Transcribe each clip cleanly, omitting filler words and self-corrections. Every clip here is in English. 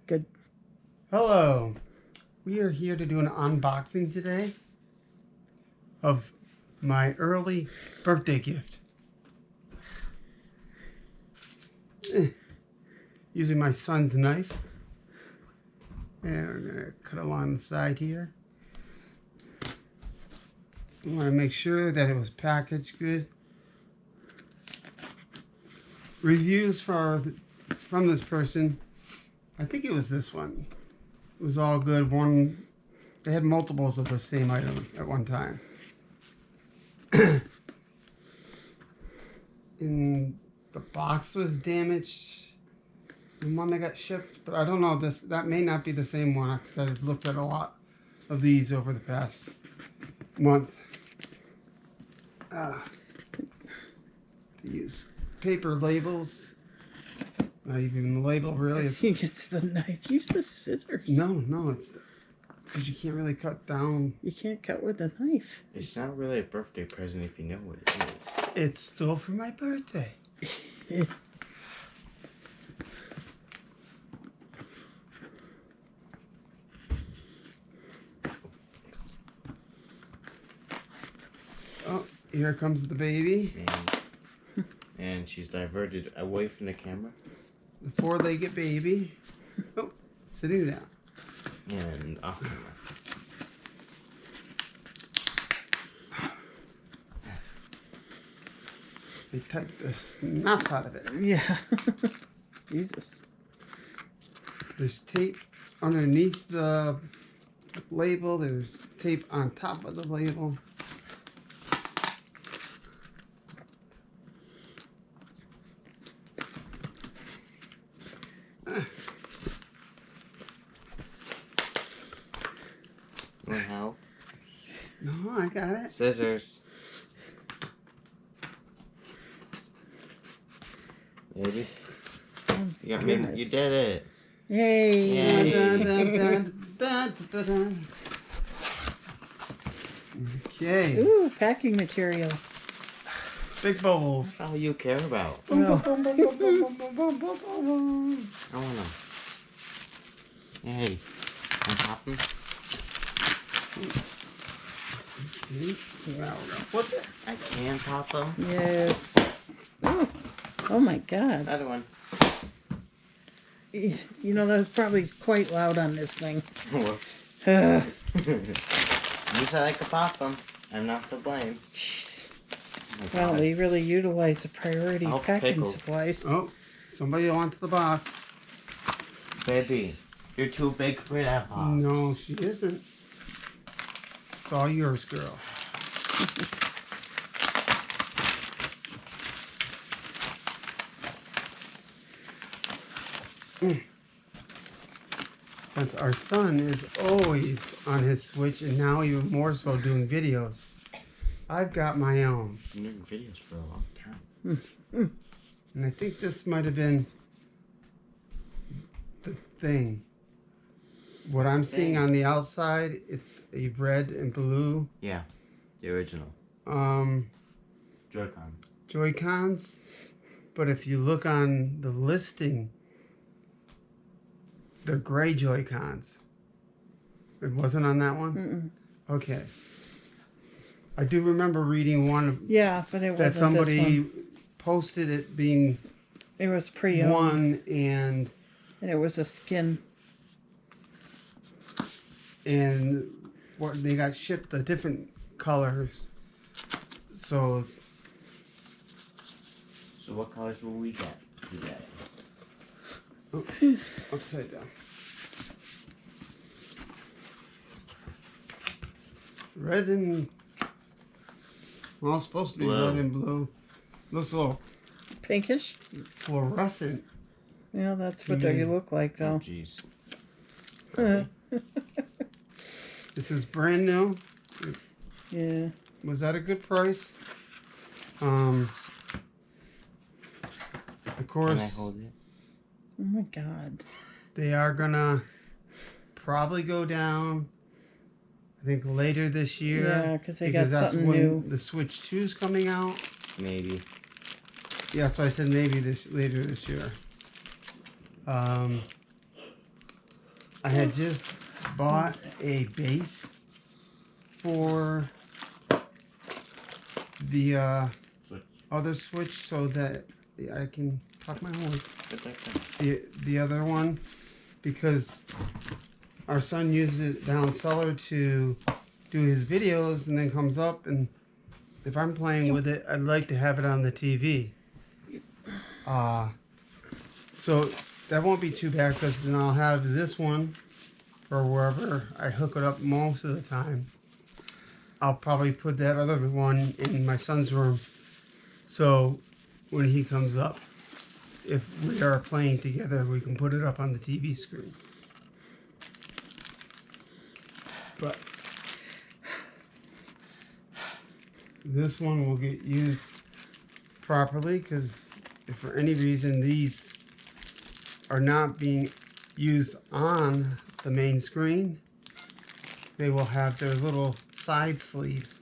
Good. Hello. We are here to do an unboxing today of my early birthday gift. Using my son's knife. And we're going to cut along the side here. I want to make sure that it was packaged good. Reviews from this person. I think it was this one. It was all good. They had multiples of the same item at one time. And the box was damaged. The one that got shipped, but I don't know that may not be the same one because I've looked at a lot of these over the past month. They use paper labels. Not even the label, really. I think it's the knife. Use the scissors. No, it's because you can't really cut down. You can't cut with a knife. It's not really a birthday present if you know what it is. It's still for my birthday. Oh, here comes the baby. And she's diverted away from the camera. The four-legged baby. Oh, sitting down. And off camera. They typed the nuts out of it. Yeah. Jesus. There's tape underneath the label. There's tape on top of the label. Want help? No, I got it. Scissors. Maybe. You got me. Goodness. You did it. Yay. Yay. Dun, dun, dun, dun, dun, dun. Okay. Ooh, packing material. Big bubbles. That's all you care about. Well, I wanna. Hey. Can I pop them? Okay. Now we're gonna flip it. I can pop them. yes. Ooh. Oh my God. Another one. You know, that was probably quite loud on this thing. Whoops. Ugh. At least I like to pop them. I'm not to blame. Jeez. Oh my Well, God. they really utilize the priority Oh, packing pickles. supplies. Oh, somebody wants the box. Baby, you're too big for that box. No, she isn't. It's all yours, girl. Since our son is always on his Switch and now even more so doing videos, I've got my own. I've been doing videos for a long time. And I think this might have been the thing. What I'm seeing on the outside, it's a red and blue Yeah, the original. Joy-Con. Joy-Cons. But if you look on the listing, they're gray Joy-Cons. It wasn't on that one? Okay. I do remember reading one Yeah, but it that wasn't this somebody one. posted it being It was pre-owned, one and and it was a skin. what they got shipped the different colors. So So what colors will we get today? upside down. Red and well, it's supposed to be Blue. red and blue. Looks a little Pinkish? fluorescent. Yeah, that's what they look like, Oh, though. jeez. This is brand new. Yeah. Was that a good price? Of Can I course, hold it? Oh my God. they are gonna probably go down. I think later this year. Yeah, because they got that's something when new. the Switch 2 is coming out. Maybe. Yeah, that's why I said maybe later this year. I had just bought a base for the Switch. other switch so that I can talk my horns. Put that down. The other one, because our son used it down cellar to do his videos and then comes up, and if I'm playing with it, I'd like to have it on the TV. So that won't be too bad, because then I'll have this one, or wherever I hook it up most of the time. I'll probably put that other one in my son's room, so when he comes up, if we are playing together, we can put it up on the TV screen. But this one will get used properly, because if for any reason these are not being used on the main screen, they will have their little side sleeves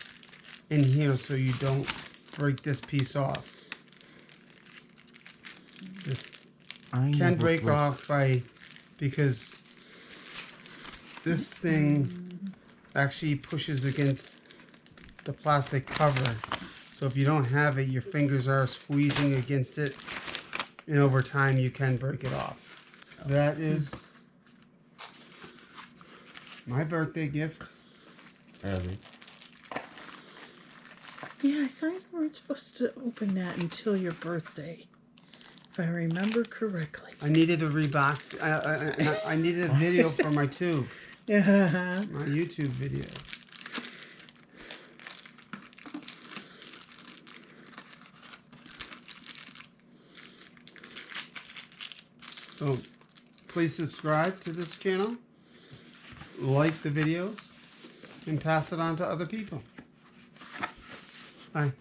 in here so you don't break this piece off. This can break off because this thing actually pushes against the plastic cover. So if you don't have it, your fingers are squeezing against it, and over time you can break it off. That is my birthday gift. Early. Yeah, I thought you weren't supposed to open that until your birthday, if I remember correctly. I needed a rebox. I needed a video for my tube, Yeah. my YouTube video. So please subscribe to this channel, like the videos, and pass it on to other people. Bye.